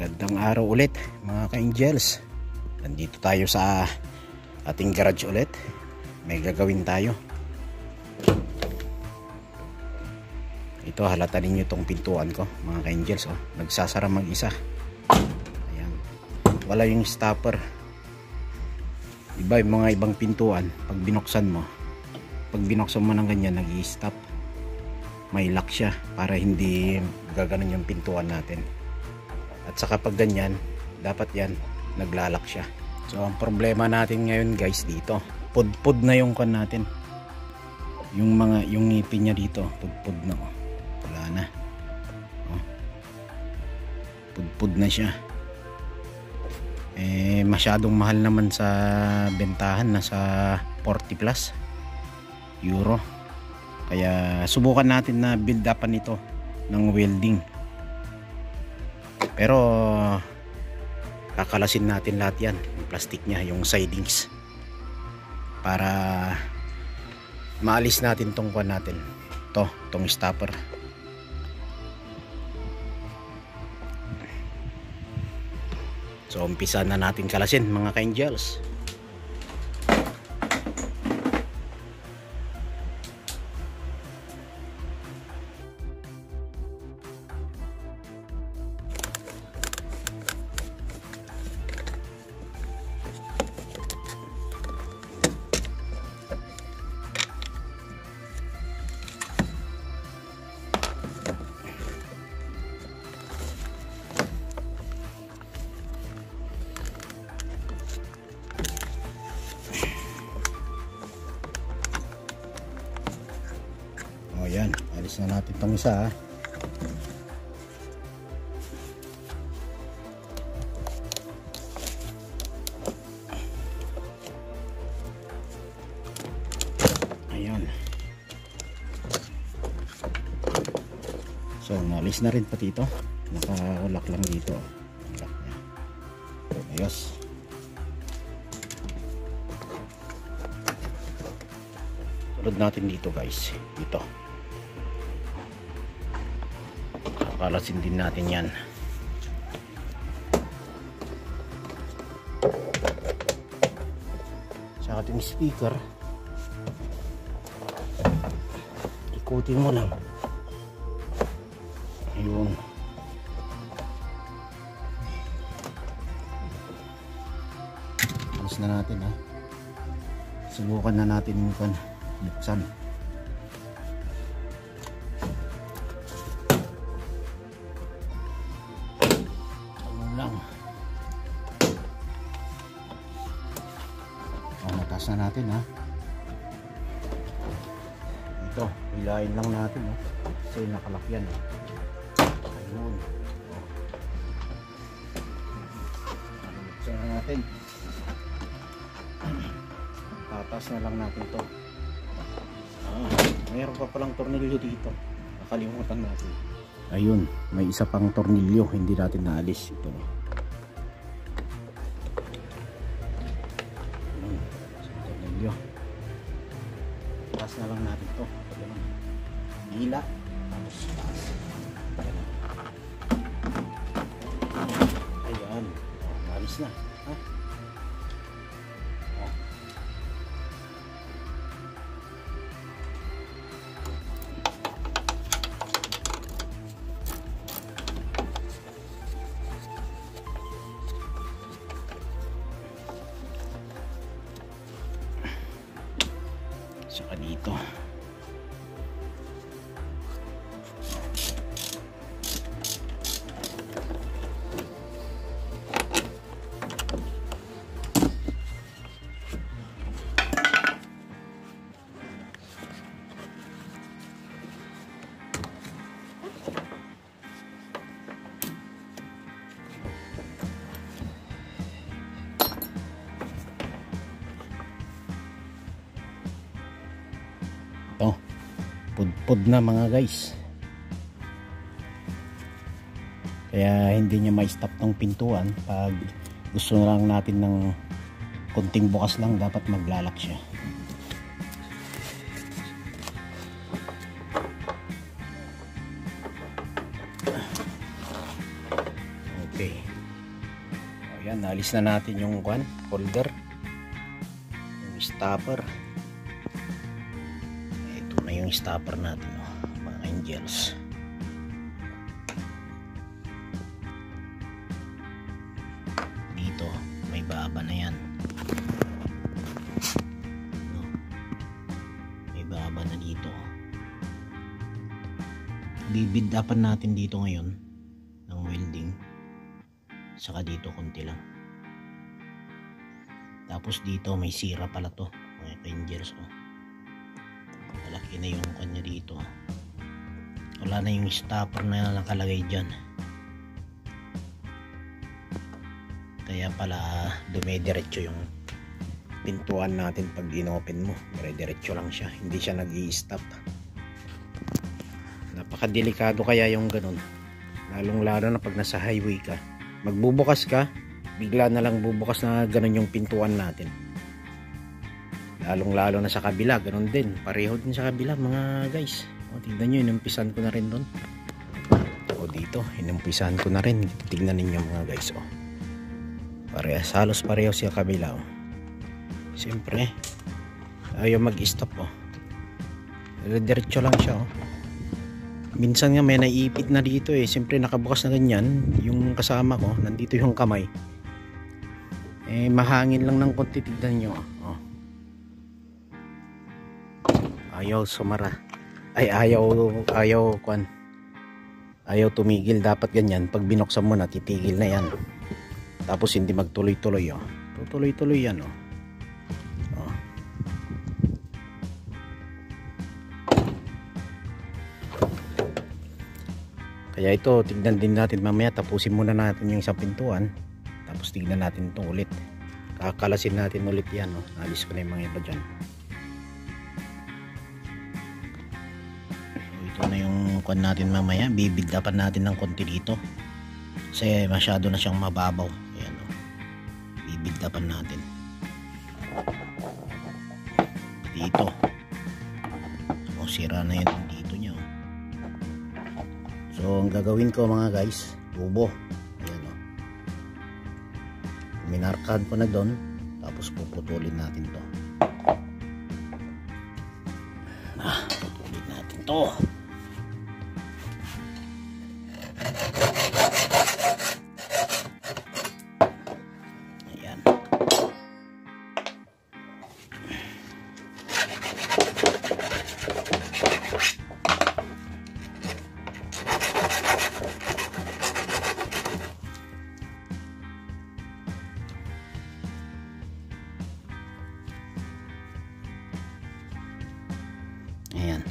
Magandang araw ulit mga ka-angels. Nandito tayo sa ating garage ulit. May gagawin tayo. Ito, halata ninyo itong pintuan ko mga ka-angels. Nagsasara mag-isa. Ayan. Wala yung stopper. Iba yung mga ibang pintuan. Pag binuksan mo ng ganyan, nag-i-stop. May lock siya para hindi gaganon yung pintuan natin. At saka pag ganyan, dapat yan naglalak siya. So ang problema natin ngayon guys dito, pudpud na yung kan natin. Yung ngipin niya dito, pudpud na. Wala na. Pudpud na siya. Masyadong mahal naman sa bentahan, nasa 40 plus euro. Kaya subukan natin na build upan ito ng welding. Pero kakalasin natin lahat yan, yung plastic niya, yung sidings, para maalis natin tong kuwan natin, tong stopper. So umpisa na natin kalasin mga ka-angels. Ayan, alis na natin itong isa. Ayan. So, alis na rin pati ito. Naka-lock lang dito. Lock niya. Ayos. Tulad natin dito guys. Dito. Kakalasin din natin yan. Sa ating speaker, ikutin mo lang. Ayun. Alis na natin ha. Subukan na natin yung buksan. Mataas na natin ha. Ito, hilahin lang natin kasi nakalak yan. Ayun. Buksan na natin. Tataas na lang natin to. Mayroon pa palang tornilyo dito, nakalimutan natin. Ayun, may isa pang tornilyo hindi natin naalis. Ito. Taas na lang natin to. Hila. Tapos taas. Ayan. Malis na. Ha? Saka dito. Pudpud na mga guys, kaya hindi niya ma-stop ng pintuan. Pag gusto na lang natin ng konting bukas lang, dapat maglalak siya. Okay. Ayan, naalis na natin yung holder, yung stopper. Ito na yung stopper natin, mga angels. Dito may baba na yan, may baba na dito. Bibid-upan natin dito ngayon ng welding, saka dito konti lang. Tapos dito may sira pala to, mga angels. Malaki na yung kanya dito. Wala na yung stopper na nakalagay dyan, kaya pala dumidiretso yung pintuan natin. Pag inopen mo, dire-diretso lang siya, hindi siya nag-i-stop. Napakadelikado kaya yung ganun, lalong lalo na pag nasa highway ka. Magbubukas ka, bigla na lang bubukas na ganun yung pintuan natin. Lalong lalo na sa kabila, ganun din, pareho din sa kabila mga guys. Tignan nyo, inumpisan ko na rin doon. Dito inumpisan ko na rin, tignan ninyo mga guys. Parehas, halos pareho siya kabila. Siyempre ayaw mag-stop. Diretso lang siya. Minsan nga may naiipit na dito siyempre nakabukas na ganyan yung kasama ko, nandito yung kamay, mahangin lang ng konti. Tignan nyo. Ayaw sumara, ayaw tumigil. Dapat ganyan, pag binuksan mo na, titigil na yan. Tapos hindi magtuloy-tuloy. Tutuloy-tuloy yan. Kaya ito, tignan din natin mamaya. Tapusin muna natin yung isang pintuan, tapos tignan natin ito ulit. Kakalasin natin ulit yan. Nalis ko na yung mga iba dyan. Ito na yung kuwan natin mamaya. Bibigdapan natin ng konti dito kasi masyado na siyang mababaw. Ayan, bibigdapan natin dito. Sira na yun dito niya. So ang gagawin ko mga guys, tubo. Ayan, minarkahan ko na doon, tapos puputulin natin to. Putulin natin to. Ayan.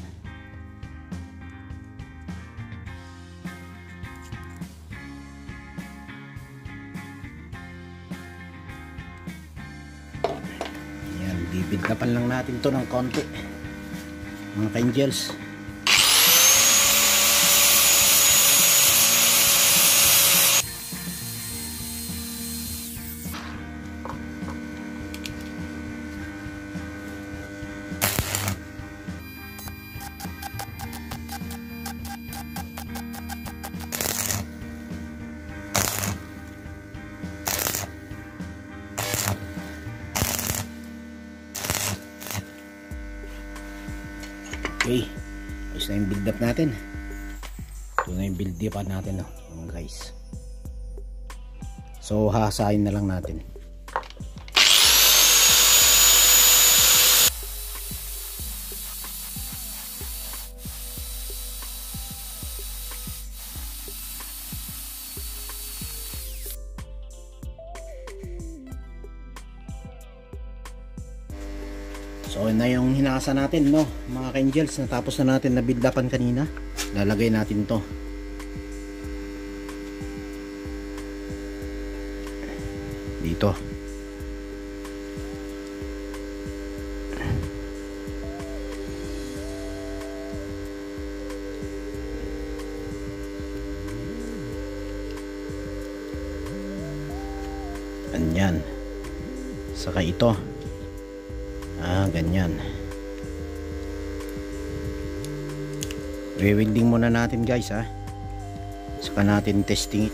Ayan, bibigdapan lang natin to ng konti mga ka-angels. Okay, ayos na yung build up natin. Ito na yung build up natin mga guys. So hahasain na lang natin. So na yung hinasa natin mga ka-angels. Natapos na natin na build upan kanina. Lalagay natin to dito. Ganyan. Saka ito. Ganyan. Re-welding muna natin guys saka natin testing.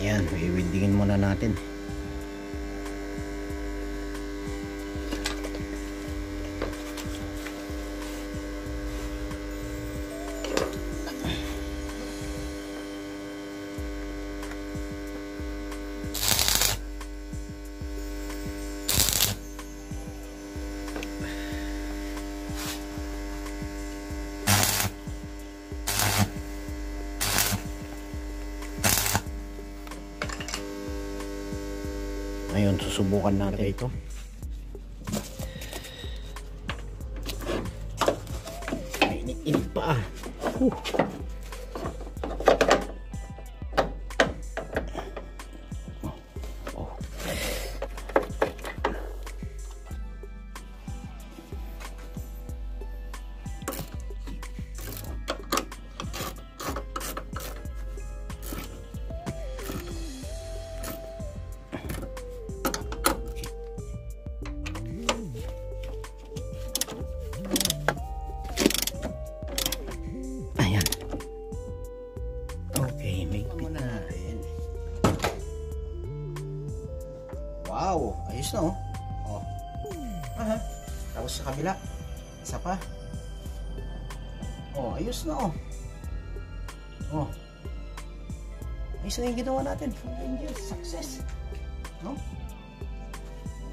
Ayan, iwindingin muna natin. Ngayon, susubukan natin ito. Mainit-init pa ah. Wow, ayos na oh. Oh. Aha. Tapos sa kabila. Isa pa. Oh, ayos na oh. Oh. Ayos na yung ginawa natin. Angels, success. No?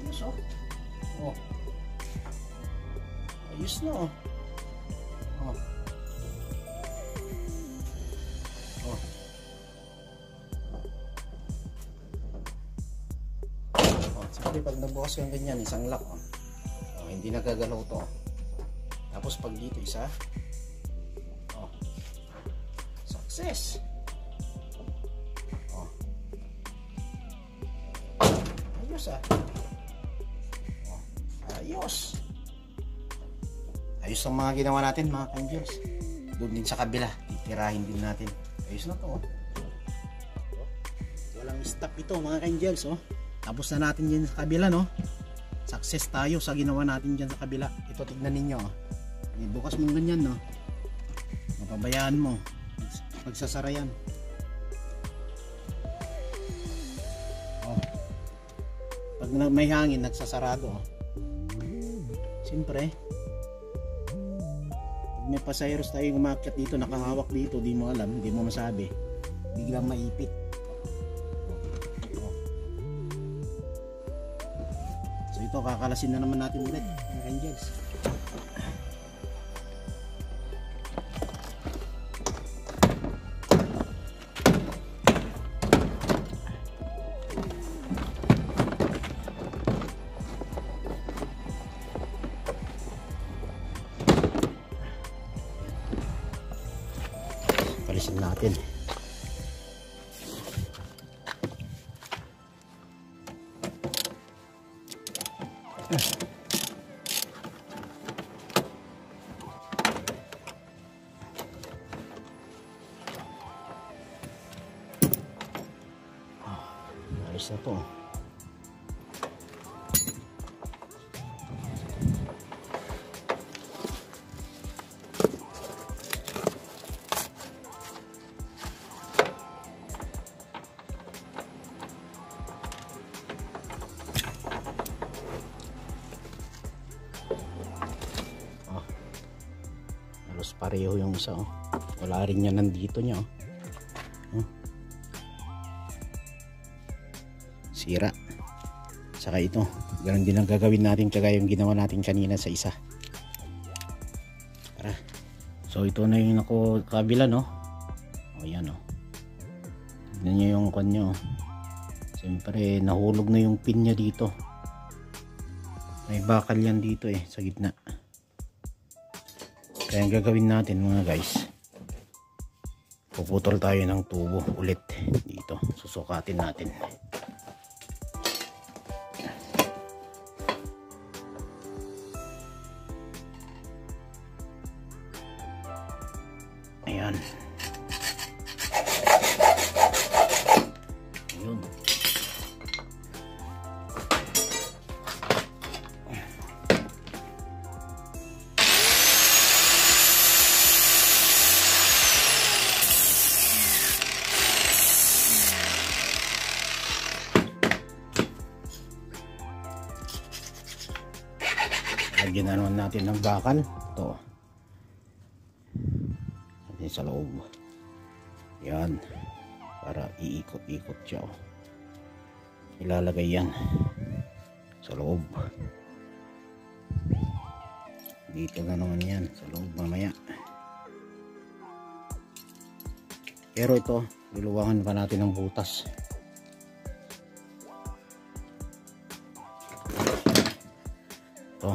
Ayos oh. Oh. Ayos na oh. Oh. Oh. Siyempre pag nabukas yung ganyan, isang lock oh. Oh, hindi nagagalaw to. Tapos pag dito isa. Oh. Success. Oh. Ayos ah. Oh. Ayos. Ayos ang mga ginawa natin mga ka-angels. Doon din sa kabila, titirahin din natin. Ayos na to oh. Walang stop ito mga ka-angels oh. Tapos na natin dyan sa kabila no. Success tayo sa ginawa natin dyan sa kabila. Ito tignan ninyo oh. Bukas mong ganyan no. Mapabayaan mo. Magsasara yan. Oh. Pag may hangin nagsasarado oh. Siyempre pag may pasayros tayo umakyat dito, nakahawak dito, di mo alam, di mo masabi, biglang maipit. So ito, kakalasin na naman natin ulit mga angels. Palisin natin. Ayos na to. Halos pareho yung isa oh. Wala rin yan nandito niya oh. Sira. Saka ito, ganun din ang gagawin natin kagaya yung ginawa natin kanina sa isa. Tara. So ito na yung kabila no. O yan oh. Tignan nyo yung kon nyo. Siyempre nahulog na yung pin nya dito. May bakal yan dito eh sa gitna. Kaya ang gagawin natin mga guys, puputol tayo ng tubo ulit dito. Susukatin natin. Ayan. Ayun. Lagyan na naman natin ng bakal. Ito. Natin sa loob. Yan. Para iikot-ikot siya. Ilalagay yan sa loob. Dito na naman yan sa loob mamaya. Pero ito, luluwangan pa natin ng butas. Ito.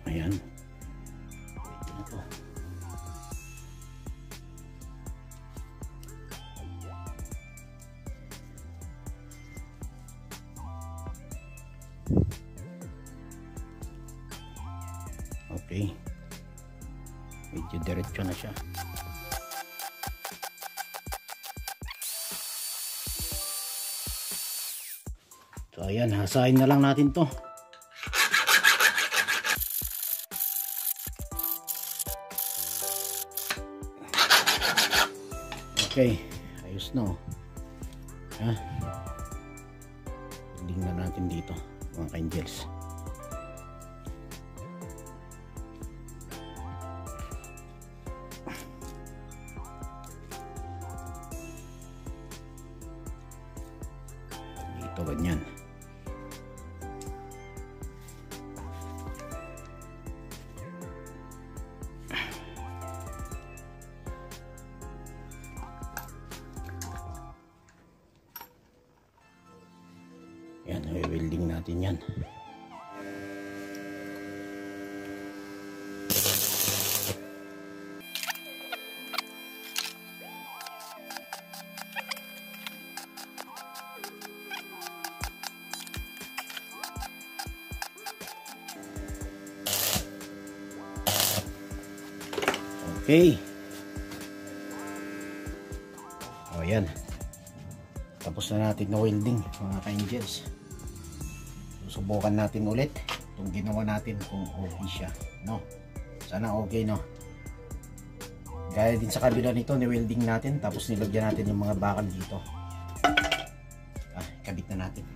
Ayan. Ito. Okay. Medyo diretso na siya. So ayan, hasain na lang natin to. Okay, ayos na oh. Ha? Tingnan natin dito mga ka-angels. Dito ganyan. Yan, i-welding natin yan. Okay. O yan. Tapos na natin na welding mga ka-angels. Susubukan natin ulit itong ginawa natin kung okay siya, no? Sana okay, no? Gaya din sa kabila nito, ni-welding natin tapos nilagyan natin yung mga bakal dito. Kabit na natin.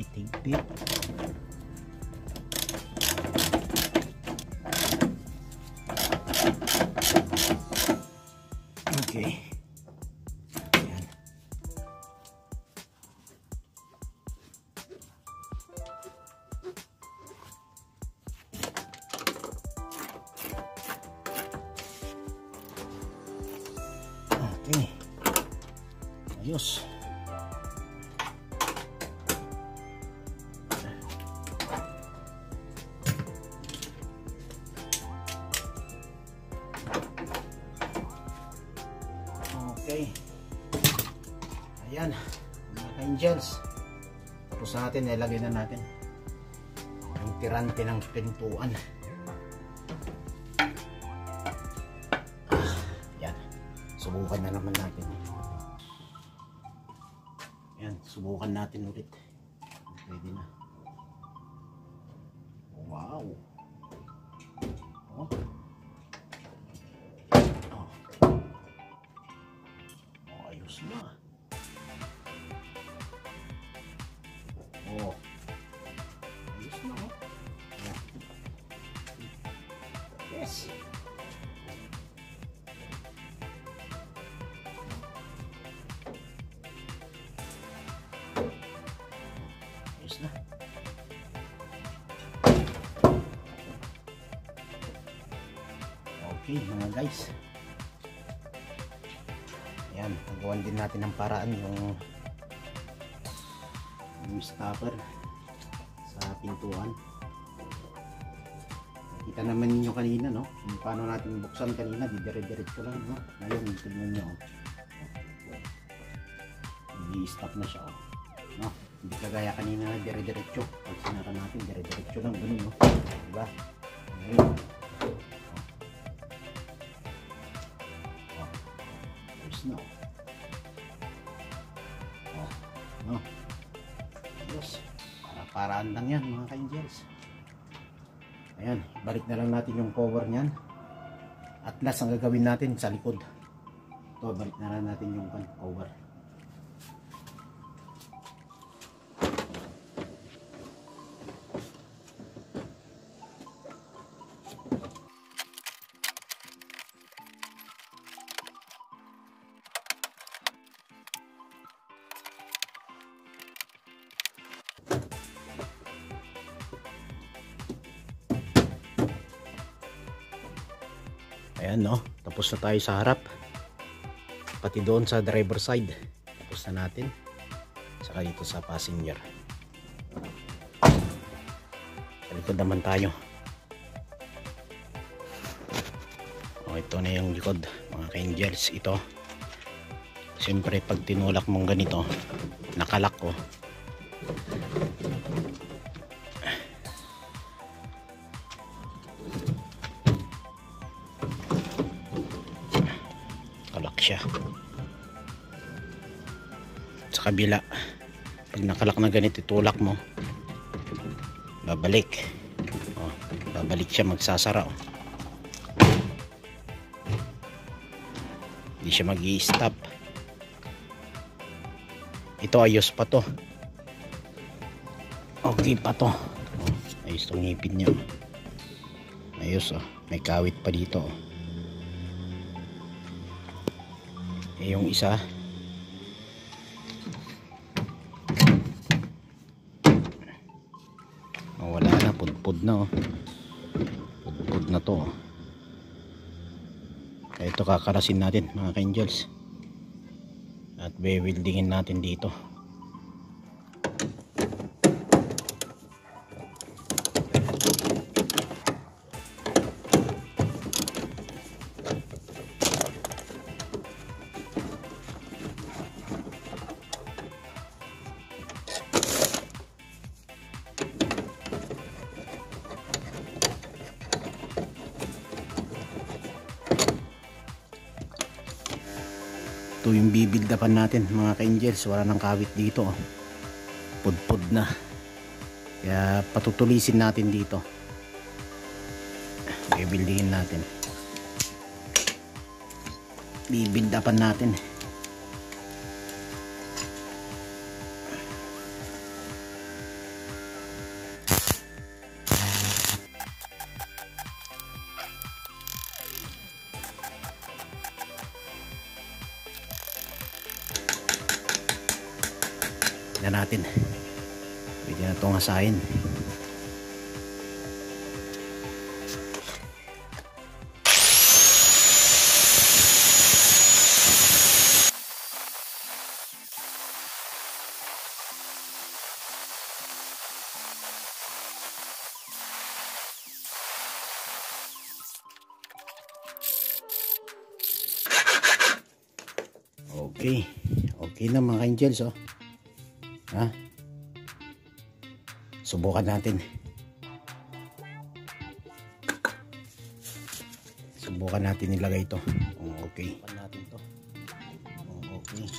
Higpit. Okay. Ayan. Okay. Ayos. Okay. Ayan, mga ka-angels. Tapos natin, ilagay na natin ang tirante ng pintuan. Ayan. Subukan na naman natin. Ayan, subukan natin ulit. Pwede na. Wow. Oh. Ayos na. Oh. Ayos na, oh. Yes. Ayos na. Okay, mga guys. Ayan, nagawan din natin ng paraan yung stopper sa pintuan. Kita naman ninyo kanina, no? Kung paano natin buksan kanina, dire-diretso lang, no? Ngayon, tignan nyo, oh. I-stop na siya, oh. No? Hindi kagaya kanina na dire-diretso. Pag sinara natin, dire-diretso lang, ganun, no? Diba? Ngayon, na. Oh, no. Ayos. Paraan lang yan mga ka-angels. Ayan, balik na lang natin yung cover niyan. At last ang gagawin natin sa likod. Ito, balik na lang natin yung cover. Ayan, no, tapos na tayo sa harap, pati doon sa driver side tapos na natin, saka dito sa passenger. Sa likod naman tayo. Ito na yung likod mga ka-angels. Ito siyempre pag tinulak mong ganito, nakalak ko. Siya sa kabila. Pag nakalak na ganito, itulak mo, babalik. Babalik siya, magsasara. Hindi siya mag-i-stop. Ito ayos pa to, okay pa to. Ayos tong ngipin niya, ayos. May kawit pa dito. Yung isa wala na, pudpud na. Pudpud na to. Kaya ito kakarasin natin mga ka-angels at be-weldingin natin dito. Ito yung bibildapan natin mga ka-angels. Wala nang kawit dito. Pudpud na. Kaya patutulisin natin dito. Bibuildingin natin. Bibildapan natin. Na natin, pwede na itong asahin. Okay, okay na mga angels. Ha? Subukan natin. Subukan natin ilagay ito. Okay. Subukan natin to. Okay.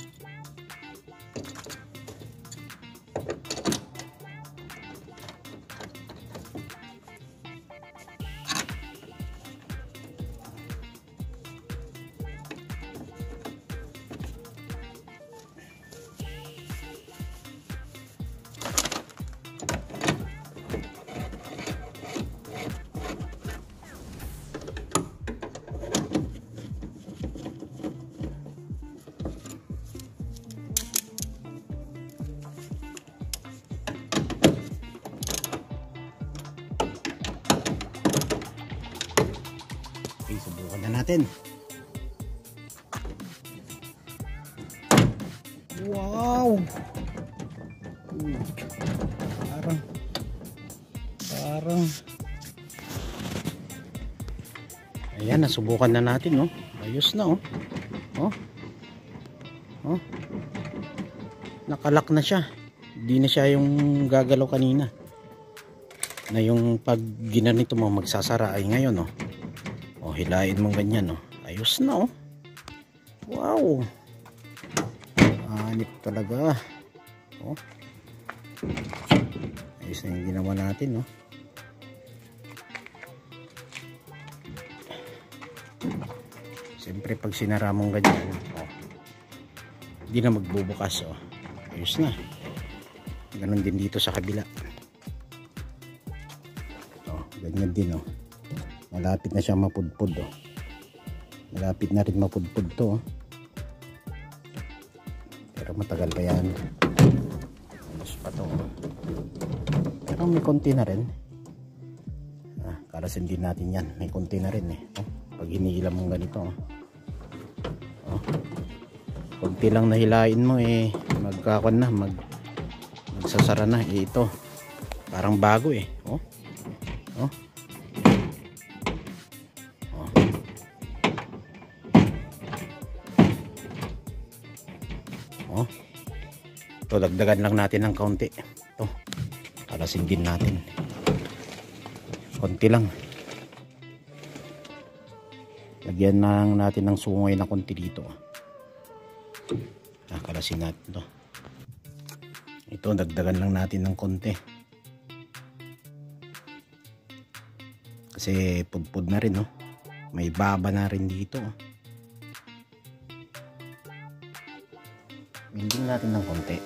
Okay, subukan na natin. Wow! Parang ayan, nasubukan na natin, no? Ayos na, oh. Oh. Nakalak na siya. Hindi na siya yung gagalaw kanina. Na yung pag ginanito mo magsasara ay ngayon, oh. Oh, hilain mo ganyan, oh. Ayos na, oh. Wow, anip talaga. Oh, ayos na yung ginawa natin, no? Siyempre pag sinara mong ganyan, oh, hindi na magbubukas. Oh, ayos na. Ganon din dito sa kabila. Oh, ganyan din. Oh, malapit na siya mapudpud. Oh, malapit na rin mapudpud to. Oh, pero matagal pa yan. Ayos pa to. Oh, pero may konti na rin. Kalasin din natin yan. May konti na rin, eh. Oh, pag hinihilam mong ganito. Oh, konti lang nahilain mo, eh, magkakon na, magsasara na. Eh, ito parang bago, eh. Oh, oh, oh. Oh, ito dagdagan lang natin ng kaunti. Ito kalasin din natin konti lang. Lagyan na natin ng sungay na konti dito. Kalasin natin to. Ito dagdagan lang natin ng konti. Kasi pudpud na rin, no? May baba na rin dito. Building natin ng konti.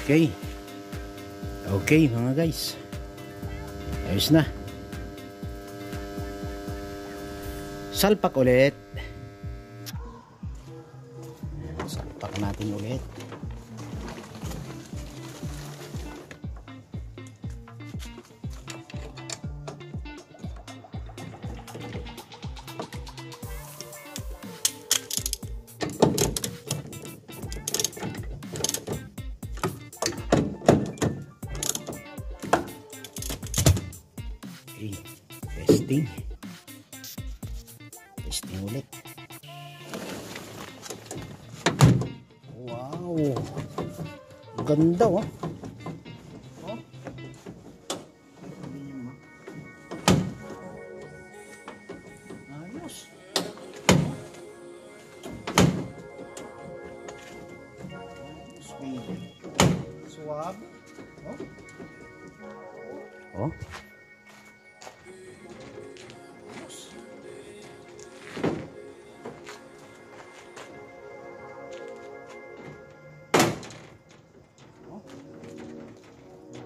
Okay. Okay mga guys. Ayos na. Salpak ulit. Salpak natin ulit. Testing. Testing ulit. Wow. Ganda, oh. Oh. Ayos. Sweet. Suave. Oh. Oh.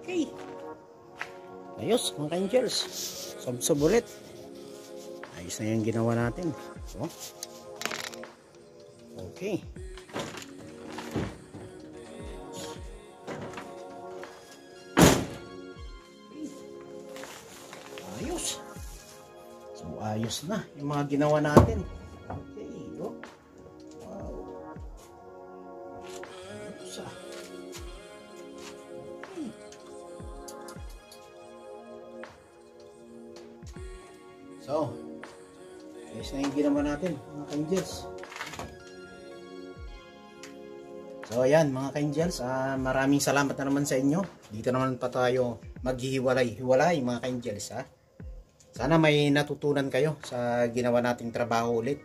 Okay. Ayos mga ka-angels. Sub-sub ulit. Ayos na yung ginawa natin. So, okay. Ayos. So ayos na yung mga ginawa natin. Okay. Oh. Wow. Ayos ah. So, ayos na yung ginawa natin mga ka-angels. So ayan mga ka-angels, maraming salamat na naman sa inyo. Dito naman pa tayo maghihiwalay-hiwalay mga ka-angels, ha. Sana may natutunan kayo sa ginawa nating trabaho ulit.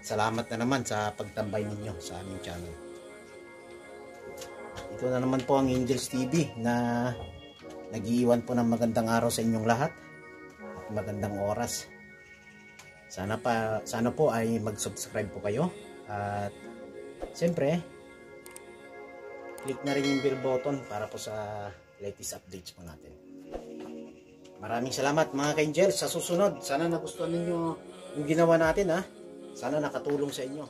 Salamat na naman sa pagtambay ninyo sa aming channel. Ito na naman po ang Angels TV na nag-iiwan po ng magandang araw sa inyong lahat at magandang oras. Sana po ay mag-subscribe po kayo at siyempre click na rin yung bell button para po sa latest updates po natin. Maraming salamat mga ka-angels. Sa susunod, sana nagustuhan ninyo yung ginawa natin, ha. Sana nakatulong sa inyo.